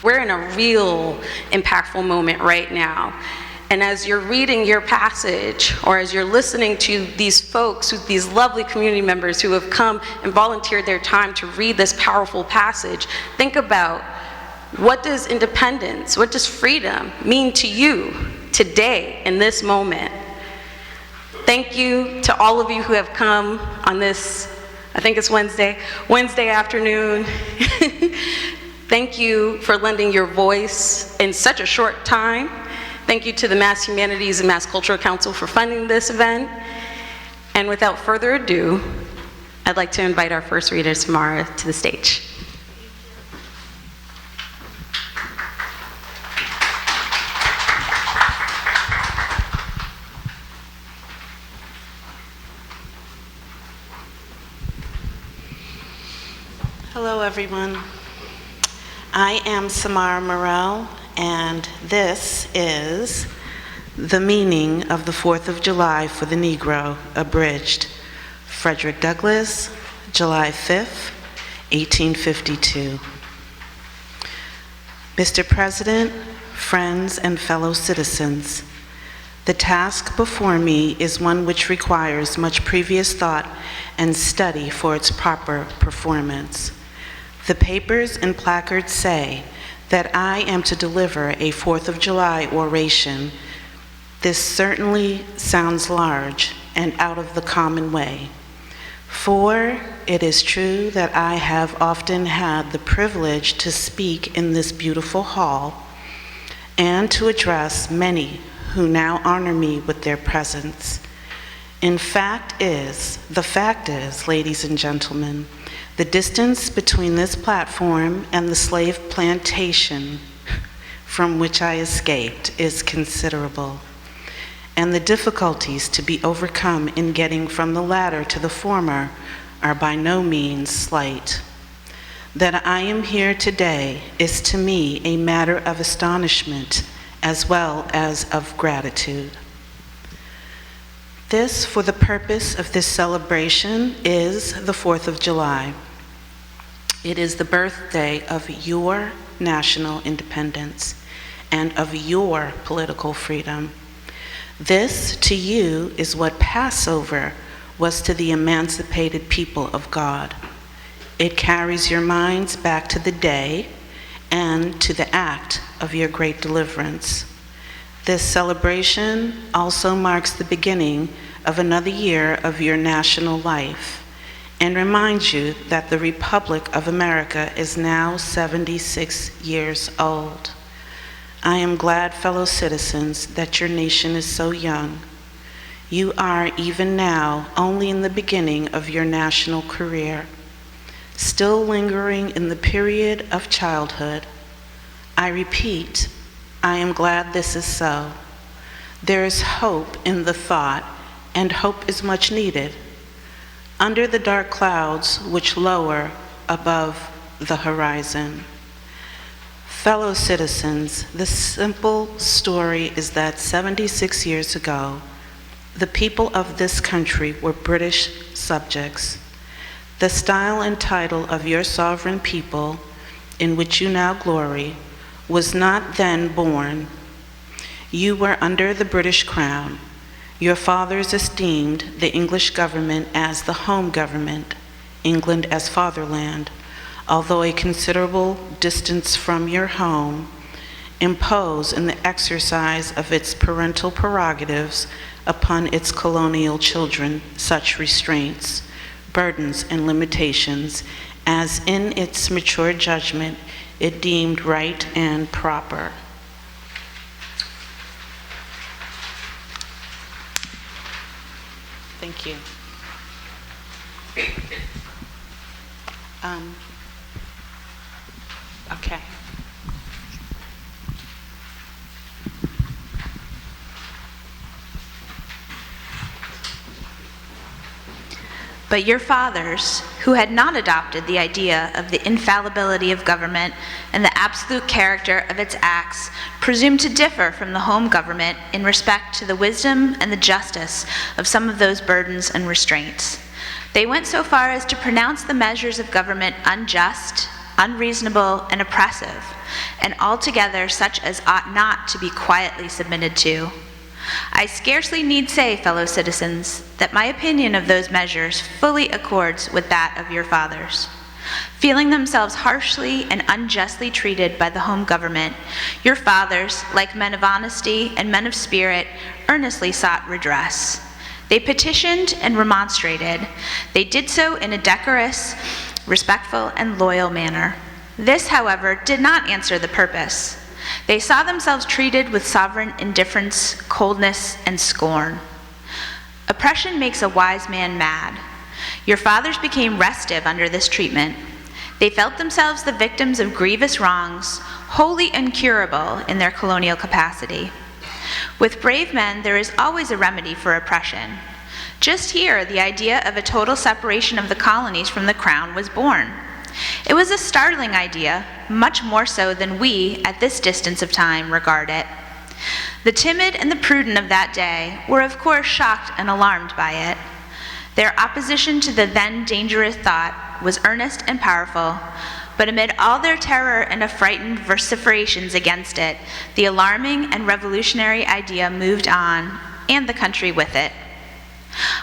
We're in a real impactful moment right now. And as you're reading your passage, or as you're listening to these folks, these lovely community members who have come and volunteered their time to read this powerful passage, think about, what does independence, what does freedom mean to you today in this moment? Thank you to all of you who have come on this, I think it's Wednesday afternoon. Thank you for lending your voice in such a short time. Thank you to the Mass Humanities and Mass Cultural Council for funding this event. And without further ado, I'd like to invite our first reader, Samara, to the stage. Hello, everyone. I am Samara Morel, and this is The Meaning of the 4th of July for the Negro, abridged. Frederick Douglass, July 5th, 1852. Mr. President, friends, and fellow citizens, the task before me is one which requires much previous thought and study for its proper performance. The papers and placards say that I am to deliver a 4th of July oration. This certainly sounds large and out of the common way. For it is true that I have often had the privilege to speak in this beautiful hall and to address many who now honor me with their presence. The fact is, ladies and gentlemen, the distance between this platform and the slave plantation from which I escaped is considerable, and the difficulties to be overcome in getting from the latter to the former are by no means slight. That I am here today is to me a matter of astonishment as well as of gratitude. This, for the purpose of this celebration, is the 4th of July. It is the birthday of your national independence and of your political freedom. This, to you, is what Passover was to the emancipated people of God. It carries your minds back to the day and to the act of your great deliverance. This celebration also marks the beginning of another year of your national life and reminds you that the Republic of America is now 76 years old. I am glad, fellow citizens, that your nation is so young. You are even now only in the beginning of your national career, still lingering in the period of childhood. I repeat, I am glad this is so. There is hope in the thought, and hope is much needed. Under the dark clouds which lower above the horizon. Fellow citizens, the simple story is that 76 years ago, the people of this country were British subjects. The style and title of your sovereign people, in which you now glory, was not then born. You were under the British crown. Your fathers esteemed the English government as the home government, England as fatherland, although a considerable distance from your home, impose in the exercise of its parental prerogatives upon its colonial children such restraints, burdens, and limitations as in its mature judgment it deemed right and proper. Thank you. Okay. But your fathers, who had not adopted the idea of the infallibility of government and the absolute character of its acts, presumed to differ from the home government in respect to the wisdom and the justice of some of those burdens and restraints. They went so far as to pronounce the measures of government unjust, unreasonable, and oppressive, and altogether such as ought not to be quietly submitted to. I scarcely need say, fellow citizens, that my opinion of those measures fully accords with that of your fathers. Feeling themselves harshly and unjustly treated by the home government, your fathers, like men of honesty and men of spirit, earnestly sought redress. They petitioned and remonstrated. They did so in a decorous, respectful, and loyal manner. This, however, did not answer the purpose. They saw themselves treated with sovereign indifference, coldness, and scorn. Oppression makes a wise man mad. Your fathers became restive under this treatment. They felt themselves the victims of grievous wrongs, wholly incurable in their colonial capacity. With brave men, there is always a remedy for oppression. Just here, the idea of a total separation of the colonies from the crown was born. It was a startling idea, much more so than we, at this distance of time, regard it. The timid and the prudent of that day were of course shocked and alarmed by it. Their opposition to the then dangerous thought was earnest and powerful, but amid all their terror and affrighted vociferations against it, the alarming and revolutionary idea moved on, and the country with it.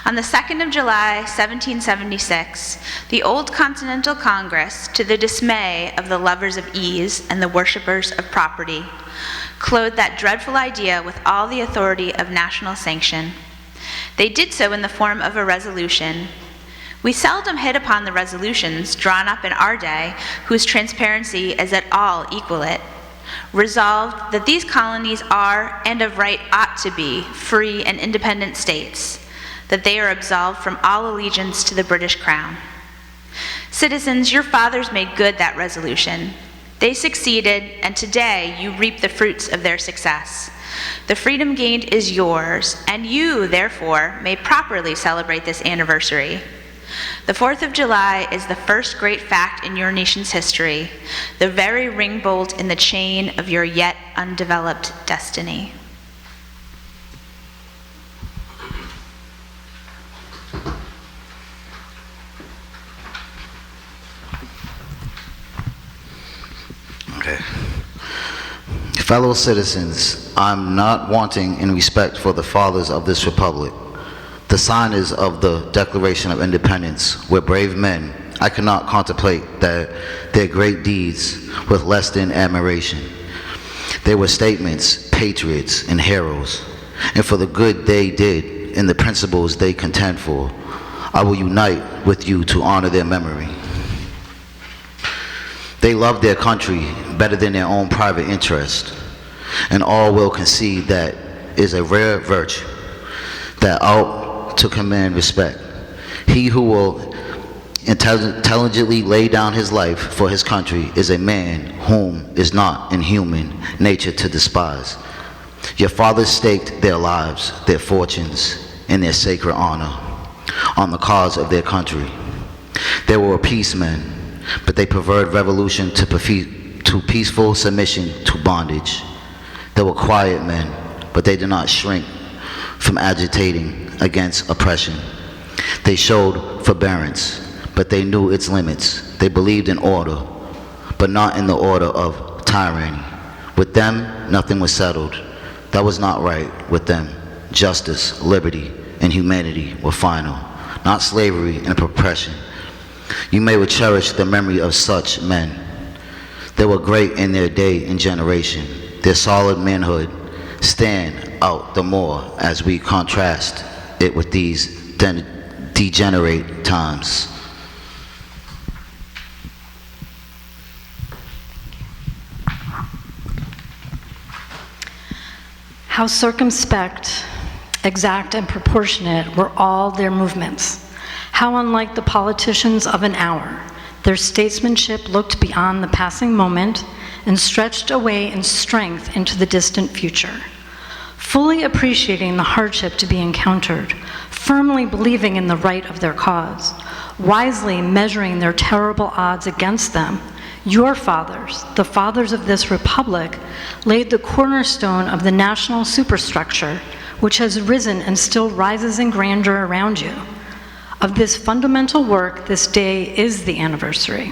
On the 2nd of July, 1776, the Old Continental Congress, to the dismay of the lovers of ease and the worshippers of property, clothed that dreadful idea with all the authority of national sanction. They did so in the form of a resolution. We seldom hit upon the resolutions drawn up in our day whose transparency is at all equal it. Resolved that these colonies are, and of right ought to be, free and independent states, that they are absolved from all allegiance to the British Crown. Citizens, your fathers made good that resolution. They succeeded, and today you reap the fruits of their success. The freedom gained is yours, and you, therefore, may properly celebrate this anniversary. The 4th of July is the first great fact in your nation's history, the very ring bolt in the chain of your yet undeveloped destiny. Okay. Fellow citizens, I'm not wanting in respect for the fathers of this republic, the signers of the Declaration of Independence, were brave men. I cannot contemplate their great deeds with less than admiration. They were statements, patriots, and heroes, and for the good they did and the principles they contend for, I will unite with you to honor their memory. They loved their country better than their own private interest, and all will concede that is a rare virtue that ought to command respect. He who will intelligently lay down his life for his country is a man whom is not in human nature to despise. Your fathers staked their lives, their fortunes, and their sacred honor on the cause of their country. They were peacemen, but they preferred revolution to peaceful submission to bondage. They were quiet men, but they did not shrink from agitating against oppression. They showed forbearance, but they knew its limits. They believed in order, but not in the order of tyranny. With them, nothing was settled. That was not right with them. Justice, liberty, and humanity were final, not slavery and oppression. You may cherish the memory of such men. They were great in their day and generation. Their solid manhood stand out the more as we contrast it with these degenerate times. How circumspect, exact, and proportionate were all their movements. How unlike the politicians of an hour, their statesmanship looked beyond the passing moment and stretched away in strength into the distant future. Fully appreciating the hardship to be encountered, firmly believing in the right of their cause, wisely measuring their terrible odds against them, your fathers, the fathers of this republic, laid the cornerstone of the national superstructure which has risen and still rises in grandeur around you. Of this fundamental work, this day is the anniversary.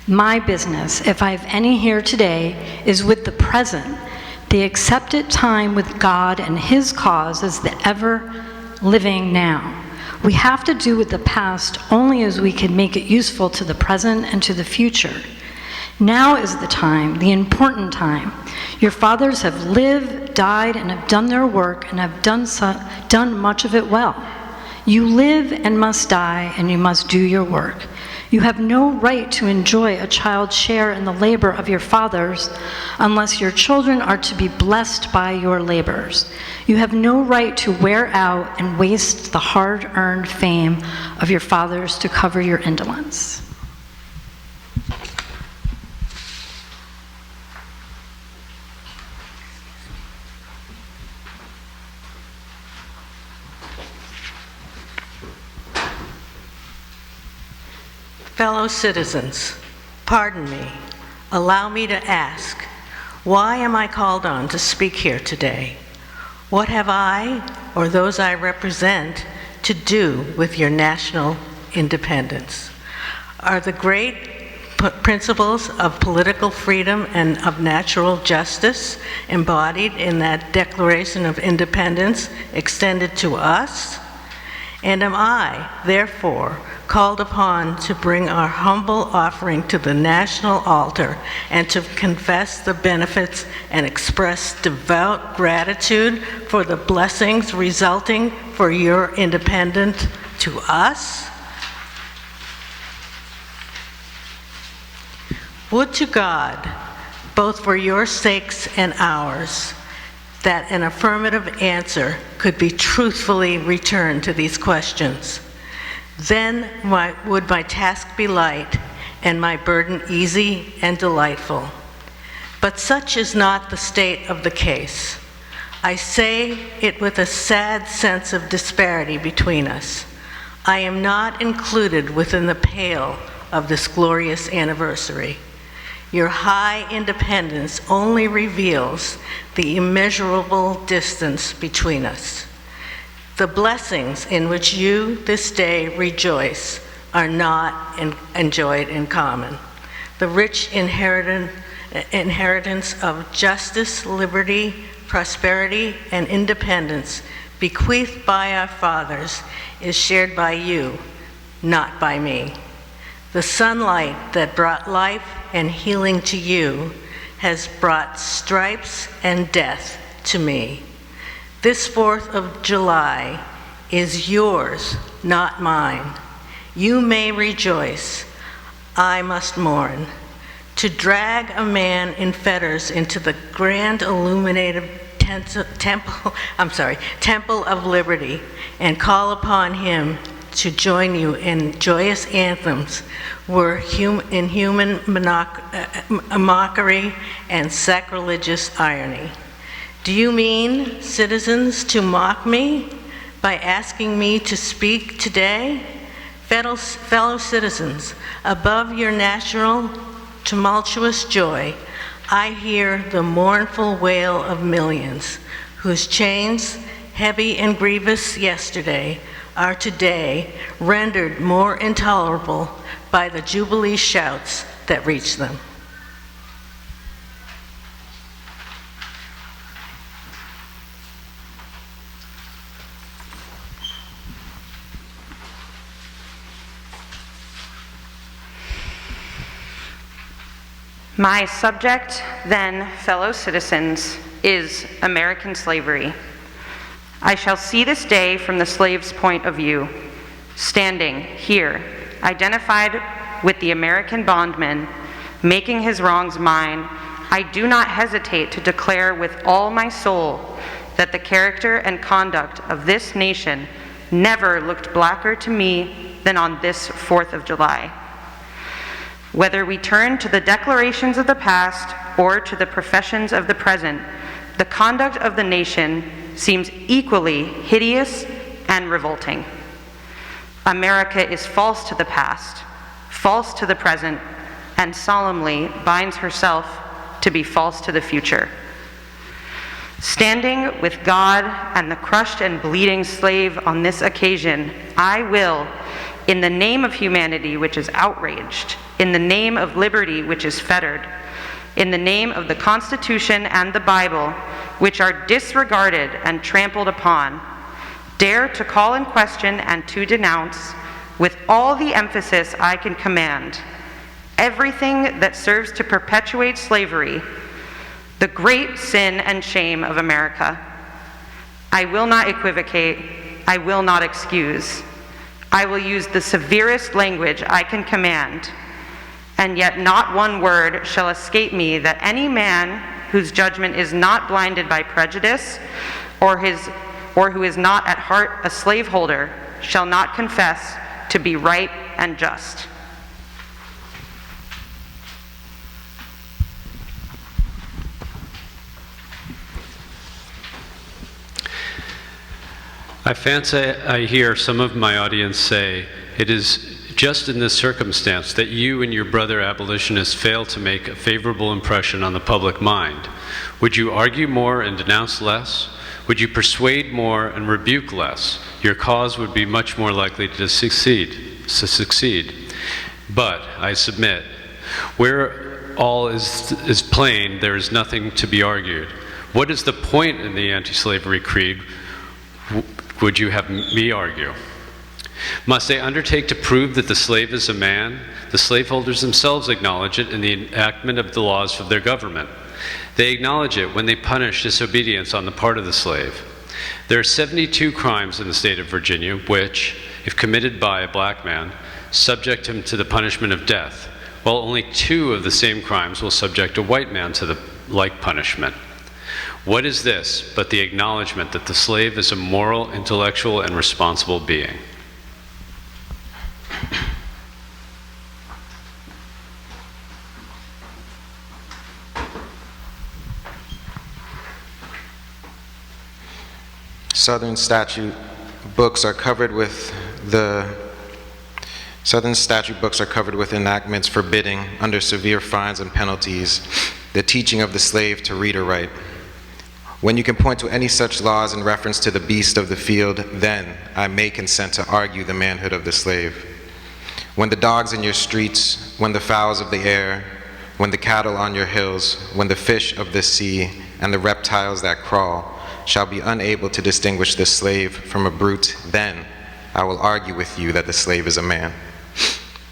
My business, if I have any here today, is with the present, the accepted time with God and His cause as the ever-living now. We have to do with the past only as we can make it useful to the present and to the future. Now is the time, the important time. Your fathers have lived, died, and have done their work, and have done much of it well. You live and must die, and you must do your work. You have no right to enjoy a child's share in the labor of your fathers unless your children are to be blessed by your labors. You have no right to wear out and waste the hard-earned fame of your fathers to cover your indolence. Fellow citizens, pardon me, allow me to ask, why am I called on to speak here today? What have I, or those I represent, to do with your national independence? Are the great principles of political freedom and of natural justice embodied in that Declaration of Independence extended to us? And am I, therefore, called upon to bring our humble offering to the national altar and to confess the benefits and express devout gratitude for the blessings resulting for your independence to us? Would to God, both for your sakes and ours, that an affirmative answer could be truthfully returned to these questions. Then would my task be light and my burden easy and delightful. But such is not the state of the case. I say it with a sad sense of disparity between us. I am not included within the pale of this glorious anniversary. Your high independence only reveals the immeasurable distance between us. The blessings in which you this day rejoice are not enjoyed in common. The rich inheritance of justice, liberty, prosperity, and independence bequeathed by our fathers is shared by you, not by me. The sunlight that brought life and healing to you has brought stripes and death to me. This 4th of July is yours, not mine. You may rejoice, I must mourn. To drag a man in fetters into the grand illuminated temple of liberty and call upon him to join you in joyous anthems were inhuman mockery and sacrilegious irony. Do you mean, citizens, to mock me by asking me to speak today? Fellow citizens, above your natural tumultuous joy, I hear the mournful wail of millions whose chains, heavy and grievous yesterday, are today rendered more intolerable by the jubilee shouts that reach them. My subject, then, fellow citizens, is American slavery. I shall see this day from the slave's point of view, standing here, identified with the American bondman, making his wrongs mine. I do not hesitate to declare with all my soul that the character and conduct of this nation never looked blacker to me than on this 4th of July. Whether we turn to the declarations of the past or to the professions of the present, the conduct of the nation seems equally hideous and revolting. America is false to the past, false to the present, and solemnly binds herself to be false to the future. Standing with God and the crushed and bleeding slave on this occasion, I will, in the name of humanity which is outraged, in the name of liberty which is fettered, in the name of the Constitution and the Bible, which are disregarded and trampled upon, dare to call in question and to denounce, with all the emphasis I can command, everything that serves to perpetuate slavery, the great sin and shame of America. I will not equivocate, I will not excuse. I will use the severest language I can command, and yet not one word shall escape me that any man whose judgment is not blinded by prejudice, or who is not at heart a slaveholder, shall not confess to be right and just. I fancy I hear some of my audience say, it is just in this circumstance that you and your brother abolitionists fail to make a favorable impression on the public mind. Would you argue more and denounce less? Would you persuade more and rebuke less? Your cause would be much more likely to succeed. But, I submit, where all is plain, there is nothing to be argued. What is the point in the anti-slavery creed, would you have me argue? Must they undertake to prove that the slave is a man? The slaveholders themselves acknowledge it in the enactment of the laws of their government. They acknowledge it when they punish disobedience on the part of the slave. There are 72 crimes in the state of Virginia which, if committed by a black man, subject him to the punishment of death, while only 2 of the same crimes will subject a white man to the like punishment. What is this but the acknowledgement that the slave is a moral, intellectual, and responsible being? Southern statute books are covered with enactments forbidding, under severe fines and penalties, the teaching of the slave to read or write. When you can point to any such laws in reference to the beast of the field, then I may consent to argue the manhood of the slave. When the dogs in your streets, when the fowls of the air, when the cattle on your hills, when the fish of the sea, and the reptiles that crawl, shall be unable to distinguish the slave from a brute, then I will argue with you that the slave is a man.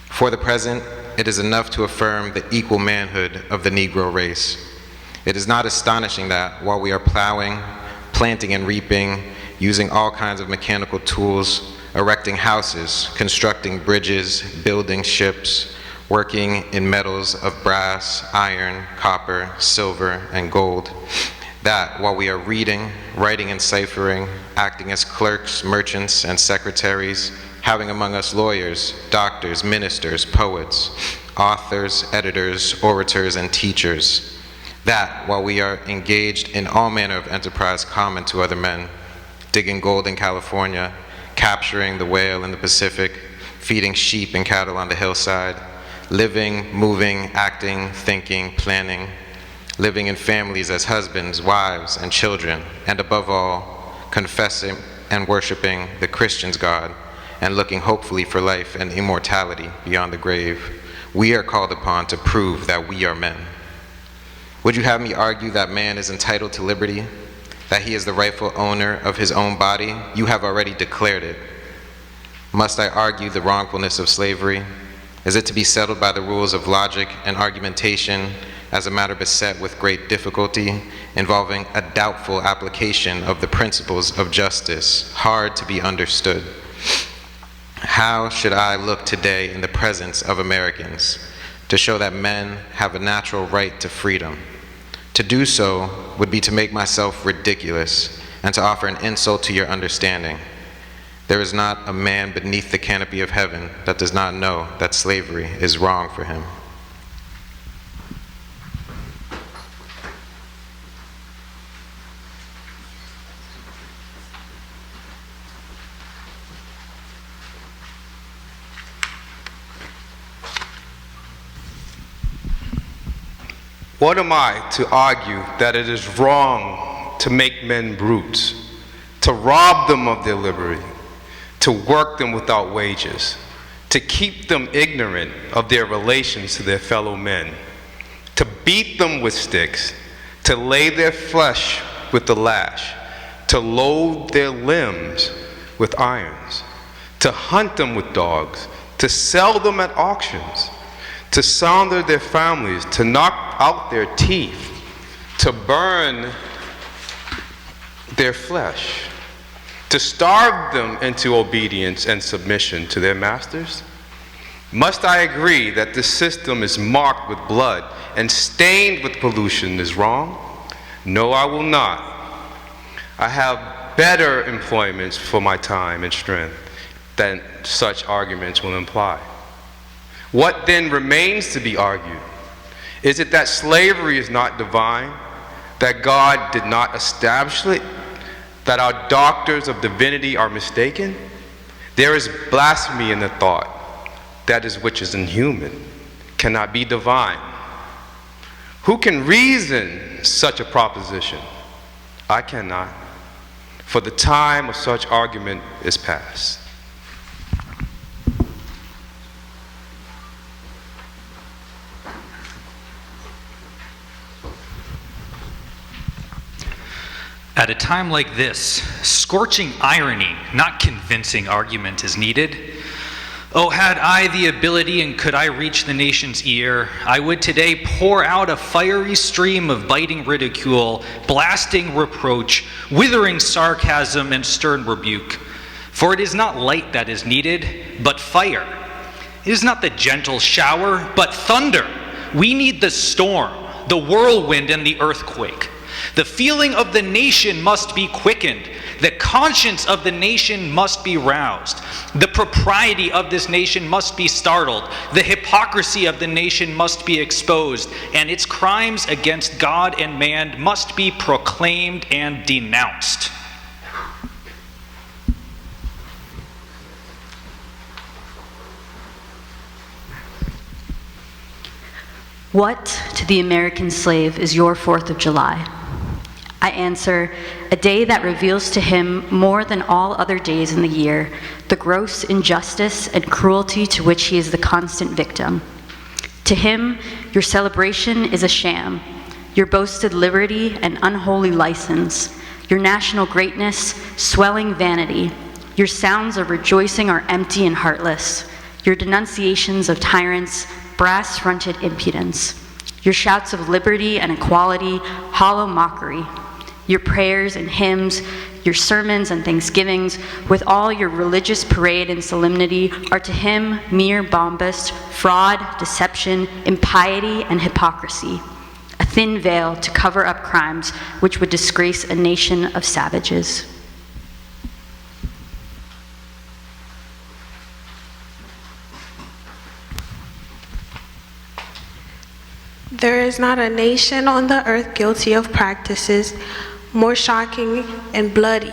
For the present, it is enough to affirm the equal manhood of the Negro race. It is not astonishing that while we are plowing, planting and reaping, using all kinds of mechanical tools, erecting houses, constructing bridges, building ships, working in metals of brass, iron, copper, silver, and gold, that while we are reading, writing and ciphering, acting as clerks, merchants, and secretaries, having among us lawyers, doctors, ministers, poets, authors, editors, orators, and teachers, that while we are engaged in all manner of enterprise common to other men, digging gold in California, capturing the whale in the Pacific, feeding sheep and cattle on the hillside, living, moving, acting, thinking, planning, living in families as husbands, wives, and children, and above all, confessing and worshiping the Christian's God, and looking hopefully for life and immortality beyond the grave, we are called upon to prove that we are men. Would you have me argue that man is entitled to liberty, that he is the rightful owner of his own body? You have already declared it. Must I argue the wrongfulness of slavery? Is it to be settled by the rules of logic and argumentation as a matter beset with great difficulty, involving a doubtful application of the principles of justice, hard to be understood? How should I look today in the presence of Americans to show that men have a natural right to freedom? To do so would be to make myself ridiculous and to offer an insult to your understanding. There is not a man beneath the canopy of heaven that does not know that slavery is wrong for him. What am I to argue that it is wrong to make men brutes, to rob them of their liberty, to work them without wages, to keep them ignorant of their relations to their fellow men, to beat them with sticks, to lay their flesh with the lash, to load their limbs with irons, to hunt them with dogs, to sell them at auctions, to sounder their families, to knock out their teeth, to burn their flesh, to starve them into obedience and submission to their masters? Must I agree that this system is marked with blood and stained with pollution is wrong? No, I will not. I have better employments for my time and strength than such arguments will imply. What then remains to be argued? Is it that slavery is not divine, that God did not establish it, that our doctors of divinity are mistaken? There is blasphemy in the thought that is which is inhuman, cannot be divine. Who can reason such a proposition? I cannot, for the time of such argument is past. At a time like this, scorching irony, not convincing argument, is needed. Oh, had I the ability and could I reach the nation's ear, I would today pour out a fiery stream of biting ridicule, blasting reproach, withering sarcasm, and stern rebuke. For it is not light that is needed, but fire. It is not the gentle shower, but thunder. We need the storm, the whirlwind, and the earthquake. The feeling of the nation must be quickened. The conscience of the nation must be roused. The propriety of this nation must be startled. The hypocrisy of the nation must be exposed. And its crimes against God and man must be proclaimed and denounced. What to the American slave is your 4th of July? I answer, a day that reveals to him more than all other days in the year the gross injustice and cruelty to which he is the constant victim. To him, your celebration is a sham, your boasted liberty an unholy license, your national greatness swelling vanity, your sounds of rejoicing are empty and heartless, your denunciations of tyrants brass-fronted impudence, your shouts of liberty and equality hollow mockery, your prayers and hymns, your sermons and thanksgivings, with all your religious parade and solemnity, are to him mere bombast, fraud, deception, impiety, and hypocrisy, a thin veil to cover up crimes which would disgrace a nation of savages. There is not a nation on the earth guilty of practices more shocking and bloody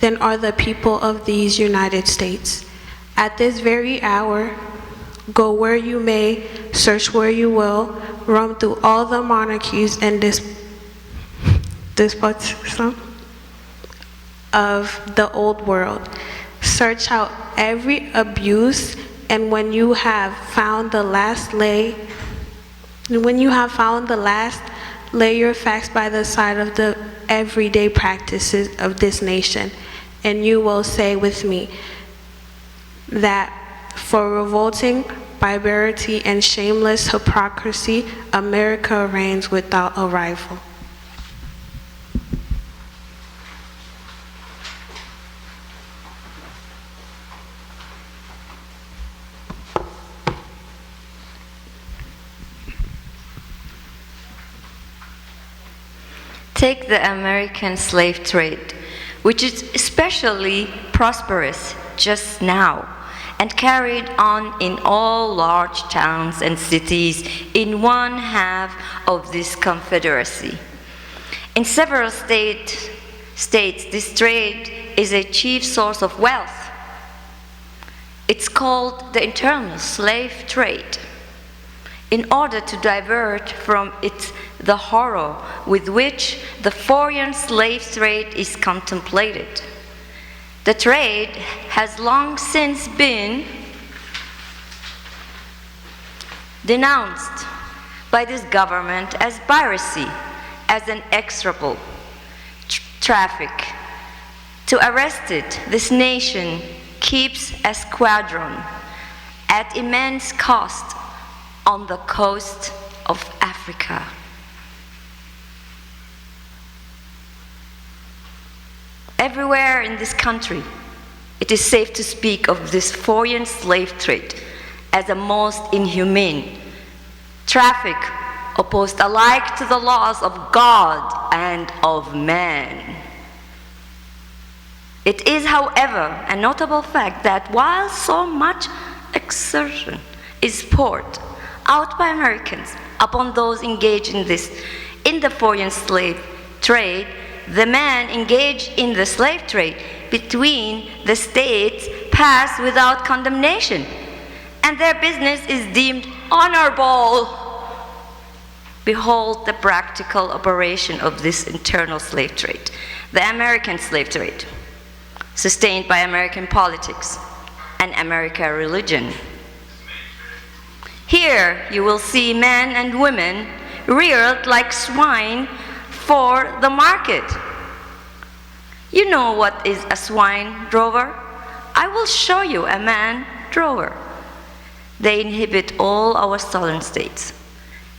than are the people of these United States. At this very hour, go where you may, search where you will, roam through all the monarchies and despotism of the old world. Search out every abuse, and when you have found the last, lay your facts by the side of the everyday practices of this nation, and you will say with me that for revolting barbarity and shameless hypocrisy, America reigns without a rival. Take the American slave trade, which is especially prosperous just now and carried on in all large towns and cities in one half of this confederacy. In several states, this trade is a chief source of wealth. It's called the internal slave trade. In order to divert from it the horror with which the foreign slave trade is contemplated. The trade has long since been denounced by this government as piracy, as an execrable traffic. To arrest it, this nation keeps a squadron at immense cost on the coast of Africa. Everywhere in this country, it is safe to speak of this foreign slave trade as a most inhumane traffic opposed alike to the laws of God and of man. It is, however, a notable fact that while so much exertion is poured out by Americans upon those engaged in the foreign slave trade, the men engaged in the slave trade between the states pass without condemnation, and their business is deemed honorable. Behold the practical operation of this internal slave trade, the American slave trade, sustained by American politics and American religion. Here you will see men and women reared like swine for the market. You know what is a swine drover? I will show you a man drover. They inhabit all our southern states.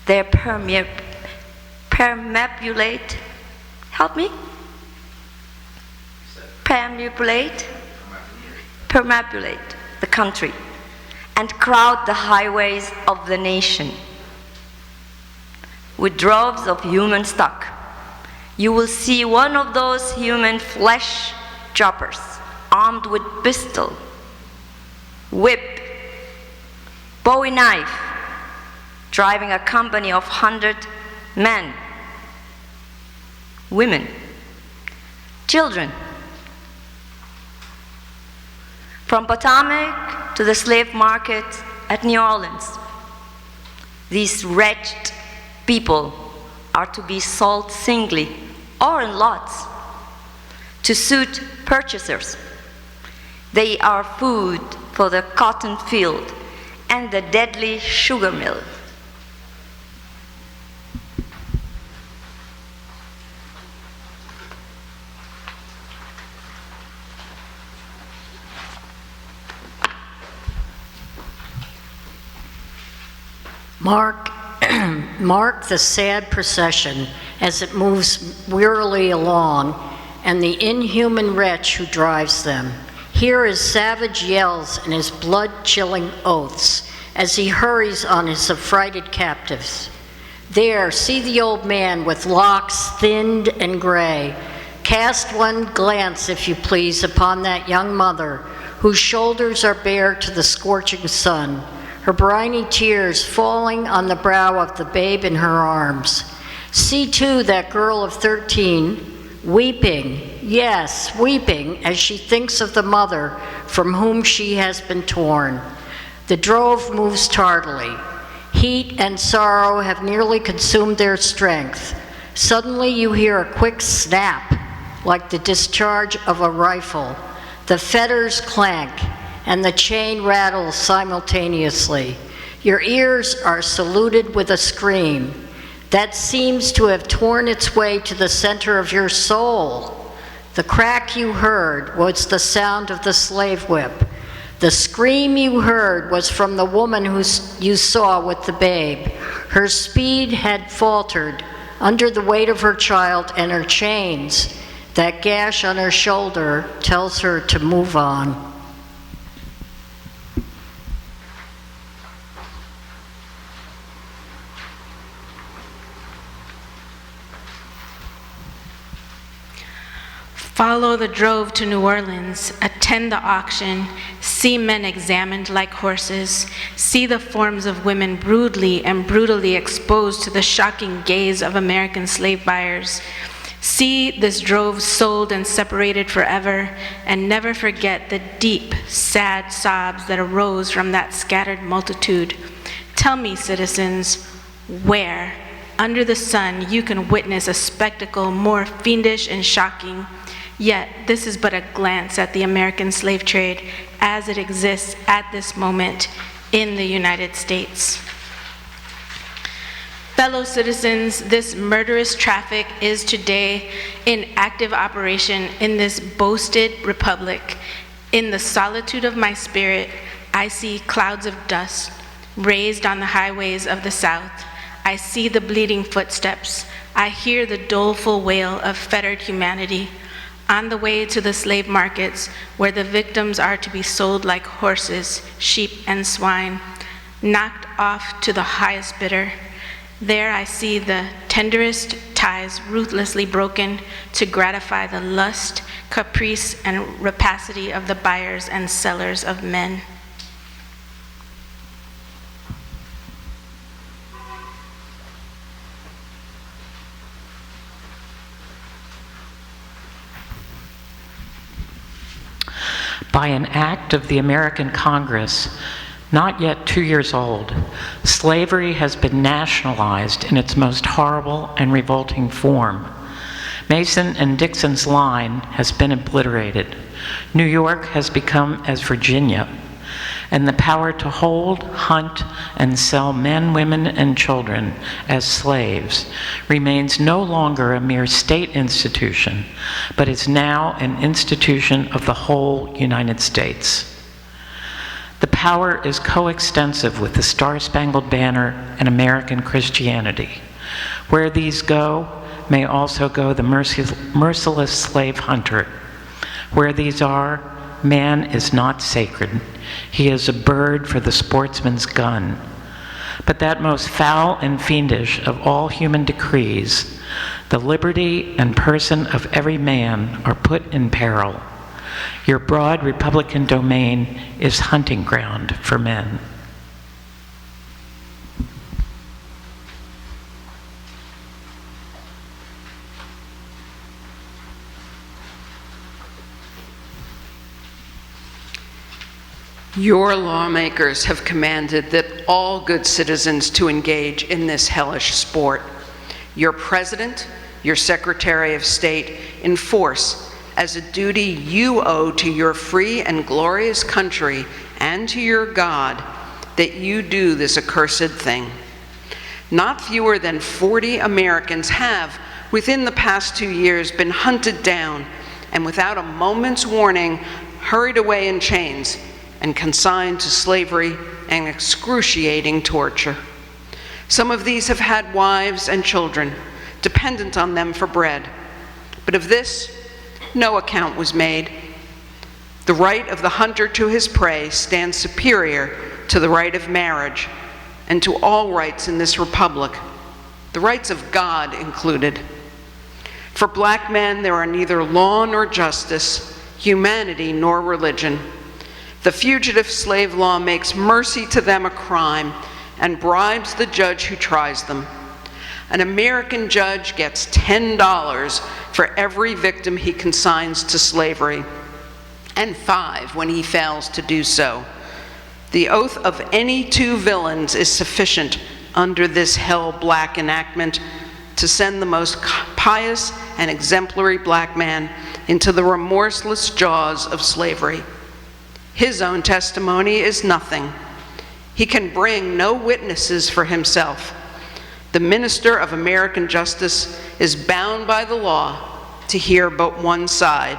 They permeate, help me? Permeate the country and crowd the highways of the nation with droves of human stock. You will see one of those human flesh choppers armed with pistol, whip, bowie knife, driving a company of 100 men, women, children, from Potomac to the slave market at New Orleans. These wretched people are to be sold singly or in lots to suit purchasers. They are food for the cotton field and the deadly sugar mill. Mark the sad procession as it moves wearily along, and the inhuman wretch who drives them. Hear his savage yells and his blood-chilling oaths as he hurries on his affrighted captives. There, see the old man with locks thinned and gray. Cast one glance, if you please, upon that young mother whose shoulders are bare to the scorching sun, her briny tears falling on the brow of the babe in her arms. See, too, that girl of 13, weeping, yes, weeping, as she thinks of the mother from whom she has been torn. The drove moves tardily. Heat and sorrow have nearly consumed their strength. Suddenly you hear a quick snap, like the discharge of a rifle. The fetters clank, and the chain rattles simultaneously. Your ears are saluted with a scream that seems to have torn its way to the center of your soul. The crack you heard was the sound of the slave whip. The scream you heard was from the woman who you saw with the babe. Her speed had faltered under the weight of her child and her chains. That gash on her shoulder tells her to move on. Follow the drove to New Orleans, attend the auction, see men examined like horses, see the forms of women brutally exposed to the shocking gaze of American slave buyers. See this drove sold and separated forever, and never forget the deep, sad sobs that arose from that scattered multitude. Tell me, citizens, where, under the sun, you can witness a spectacle more fiendish and shocking. Yet, this is but a glance at the American slave trade as it exists at this moment in the United States. Fellow citizens, this murderous traffic is today in active operation in this boasted republic. In the solitude of my spirit, I see clouds of dust raised on the highways of the South. I see the bleeding footsteps. I hear the doleful wail of fettered humanity. On the way to the slave markets, where the victims are to be sold like horses, sheep, and swine, knocked off to the highest bidder. There I see the tenderest ties ruthlessly broken to gratify the lust, caprice, and rapacity of the buyers and sellers of men. By an act of the American Congress, not yet 2 years old, slavery has been nationalized in its most horrible and revolting form. Mason and Dixon's line has been obliterated. New York has become as Virginia, and the power to hold, hunt, and sell men, women, and children as slaves remains no longer a mere state institution, but is now an institution of the whole United States. The power is coextensive with the Star-Spangled Banner and American Christianity. Where these go, may also go the merciless slave hunter. Where these are, man is not sacred. He is a bird for the sportsman's gun. But that most foul and fiendish of all human decrees, the liberty and person of every man are put in peril. Your broad Republican domain is hunting ground for men. Your lawmakers have commanded that all good citizens to engage in this hellish sport. Your president, your secretary of state enforce as a duty you owe to your free and glorious country and to your God that you do this accursed thing. Not fewer than 40 Americans have, within the past 2 years, been hunted down and without a moment's warning, hurried away in chains and consigned to slavery and excruciating torture. Some of these have had wives and children dependent on them for bread, but of this, no account was made. The right of the hunter to his prey stands superior to the right of marriage and to all rights in this republic, the rights of God included. For black men, there are neither law nor justice, humanity nor religion. The fugitive slave law makes mercy to them a crime and bribes the judge who tries them. An American judge gets $10 for every victim he consigns to slavery, and $5 when he fails to do so. The oath of any two villains is sufficient under this hell-black enactment to send the most pious and exemplary black man into the remorseless jaws of slavery. His own testimony is nothing. He can bring no witnesses for himself. The minister of American justice is bound by the law to hear but one side,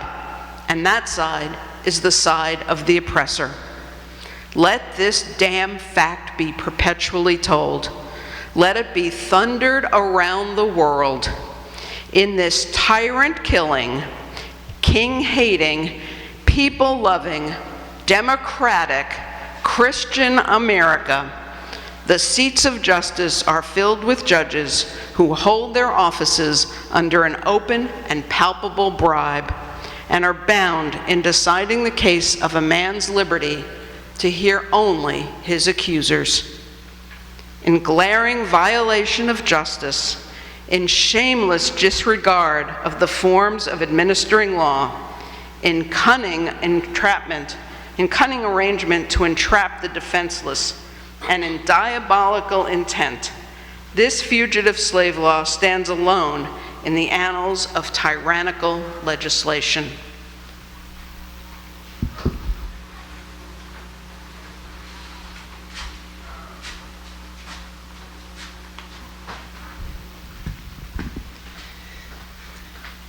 and that side is the side of the oppressor. Let this damn fact be perpetually told. Let it be thundered around the world. In this tyrant-killing, king-hating, people-loving, democratic, Christian America, the seats of justice are filled with judges who hold their offices under an open and palpable bribe and are bound in deciding the case of a man's liberty to hear only his accusers. In glaring violation of justice, in shameless disregard of the forms of administering law, in cunning entrapment, in cunning arrangement to entrap the defenseless, and in diabolical intent, this fugitive slave law stands alone in the annals of tyrannical legislation.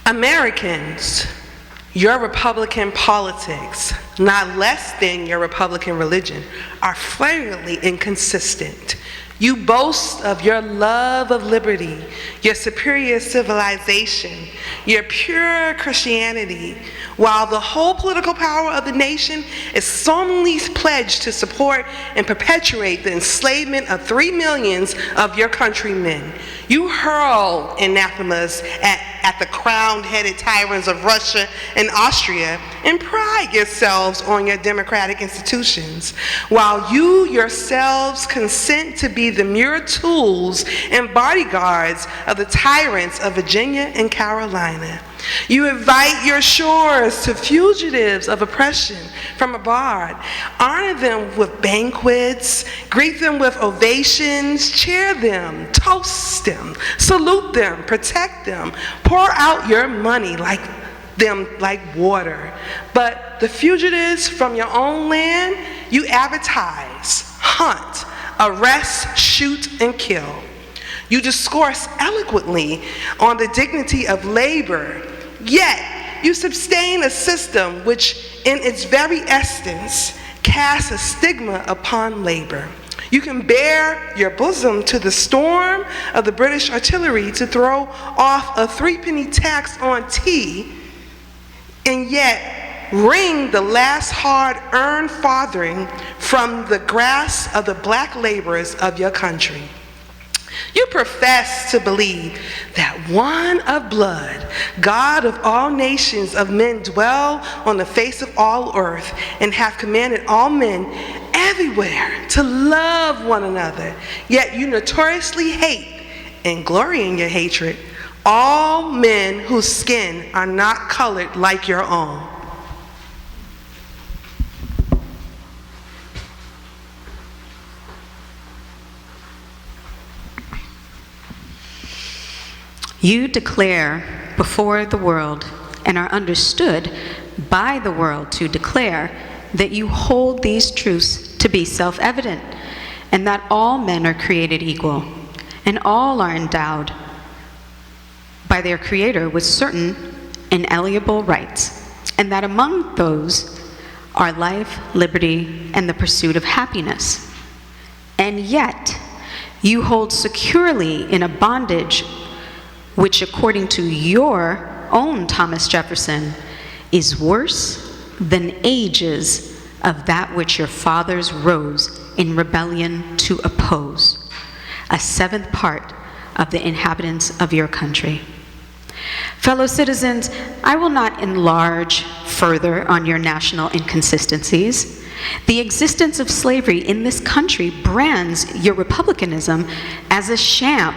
Americans, your Republican politics, not less than your Republican religion, are flagrantly inconsistent. You boast of your love of liberty, your superior civilization, your pure Christianity, while the whole political power of the nation is solemnly pledged to support and perpetuate the enslavement of 3 million of your countrymen. You hurl anathemas at the crown-headed tyrants of Russia and Austria and pride yourselves on your democratic institutions, while you yourselves consent to be the mere tools and bodyguards of the tyrants of Virginia and Carolina. You invite your shores to fugitives of oppression from abroad, honor them with banquets, greet them with ovations, cheer them, toast them, salute them, protect them, pour out your money like water. But the fugitives from your own land, you advertise, hunt, arrest, shoot, and kill. You discourse eloquently on the dignity of labor, yet you sustain a system which in its very essence casts a stigma upon labor. You can bare your bosom to the storm of the British artillery to throw off a 3-penny tax on tea, and yet wring the last hard-earned farthing from the grasp of the black laborers of your country. You profess to believe that one of blood, God of all nations of men, dwell on the face of all earth, and have commanded all men everywhere to love one another. Yet you notoriously hate, and glory in your hatred, all men whose skin are not colored like your own. You declare before the world and are understood by the world to declare that you hold these truths to be self-evident, and that all men are created equal, and all are endowed by their Creator with certain inalienable rights, and that among those are life, liberty, and the pursuit of happiness. And yet, you hold securely in a bondage which, according to your own Thomas Jefferson, is worse than ages of that which your fathers rose in rebellion to oppose, a seventh part of the inhabitants of your country. Fellow citizens, I will not enlarge further on your national inconsistencies. The existence of slavery in this country brands your republicanism as a sham,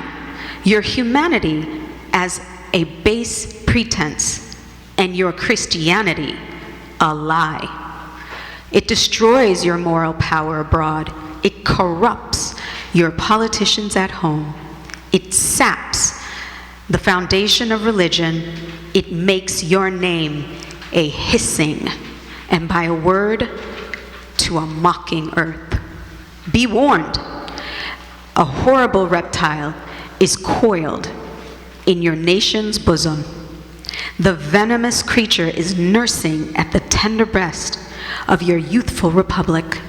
your humanity as a base pretense, and your Christianity a lie. It destroys your moral power abroad. It corrupts your politicians at home. It saps the foundation of religion. It makes your name a hissing, and by a word to a mocking earth. Be warned, a horrible reptile is coiled in your nation's bosom. The venomous creature is nursing at the tender breast of your youthful republic.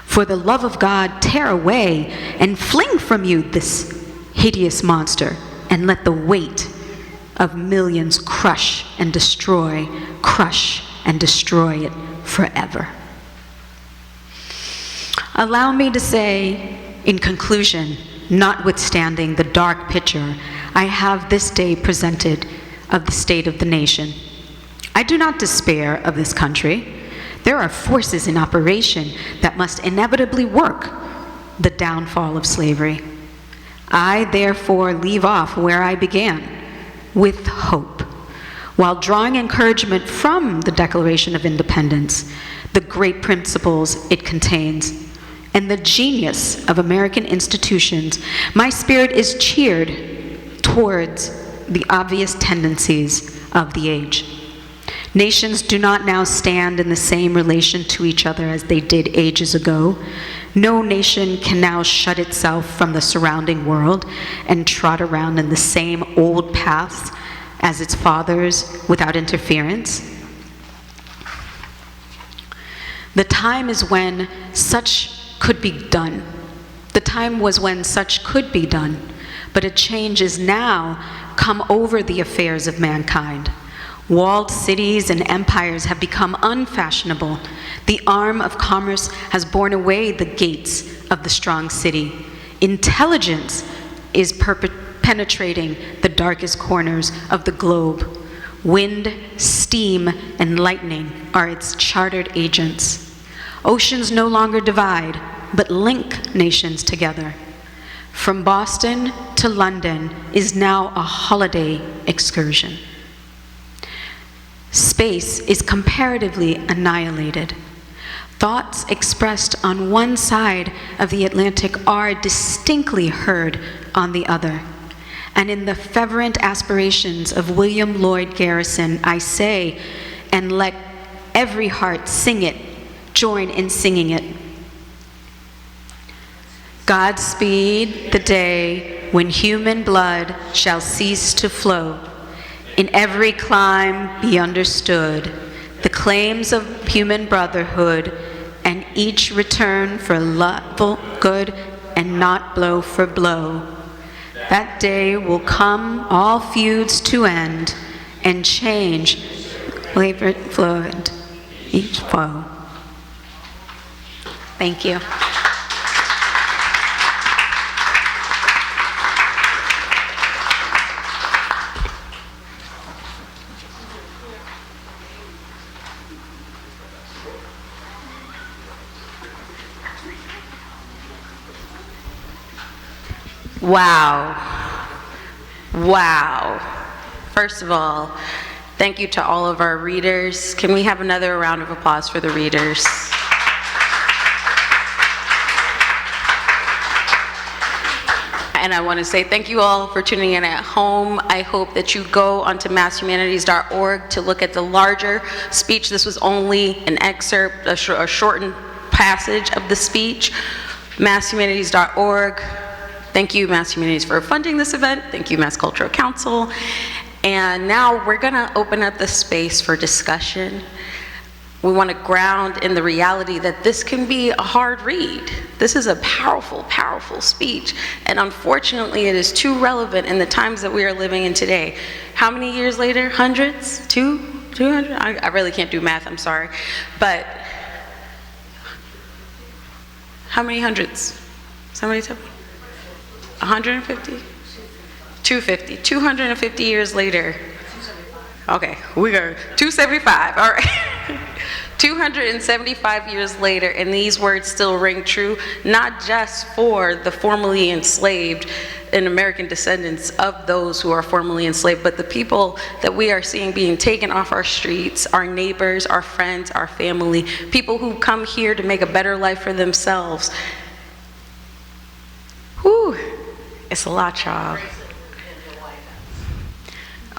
For the love of God, tear away and fling from you this hideous monster, and let the weight of millions crush and destroy it forever. Allow me to say, in conclusion, notwithstanding the dark picture I have this day presented of the state of the nation, I do not despair of this country. There are forces in operation that must inevitably work the downfall of slavery. I therefore leave off where I began, with hope, while drawing encouragement from the Declaration of Independence, the great principles it contains, and the genius of American institutions. My spirit is cheered towards the obvious tendencies of the age. Nations do not now stand in the same relation to each other as they did ages ago. No nation can now shut itself from the surrounding world and trot around in the same old paths as its fathers without interference? The time is when such could be done. The time was when such could be done, but a change is now come over the affairs of mankind. Walled cities and empires have become unfashionable. The arm of commerce has borne away the gates of the strong city. Intelligence is penetrating the darkest corners of the globe. Wind, steam, and lightning are its chartered agents. Oceans no longer divide, but link nations together. From Boston to London is now a holiday excursion. Space is comparatively annihilated. Thoughts expressed on one side of the Atlantic are distinctly heard on the other. And in the fervent aspirations of William Lloyd Garrison, I say, and let every heart sing it, join in singing it. Godspeed the day when human blood shall cease to flow, in every clime be understood the claims of human brotherhood, and each return for lawful good and not blow for blow. That day will come all feuds to end, and change labor flood each foe. Thank you. Wow. Wow. First of all, thank you to all of our readers. Can we have another round of applause for the readers? And I want to say thank you all for tuning in at home. I hope that you go onto masshumanities.org to look at the larger speech. This was only an excerpt, a shortened passage of the speech. masshumanities.org. Thank you, Mass Humanities, for funding this event. Thank you, Mass Cultural Council. And now we're going to open up the space for discussion. We want to ground in the reality that this can be a hard read. This is a powerful, powerful speech. And unfortunately, it is too relevant in the times that we are living in today. How many years later? Hundreds? 200? I really can't do math, I'm sorry. But how many hundreds? Somebody tell me. 150? 250. 250 years later. Okay, we are 275, all right. 275 years later, and these words still ring true, not just for the formerly enslaved and American descendants of those who are formerly enslaved, but the people that we are seeing being taken off our streets, our neighbors, our friends, our family, people who come here to make a better life for themselves. Whew, it's a lot, y'all.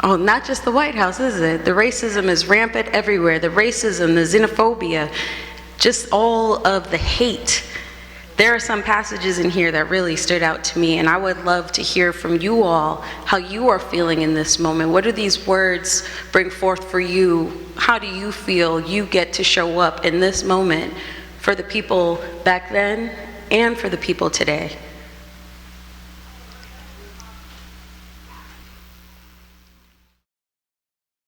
Oh, not just the White House, is it? The racism is rampant everywhere. The racism, the xenophobia, just all of the hate. There are some passages in here that really stood out to me, and I would love to hear from you all how you are feeling in this moment. What do these words bring forth for you? How do you feel you get to show up in this moment for the people back then and for the people today?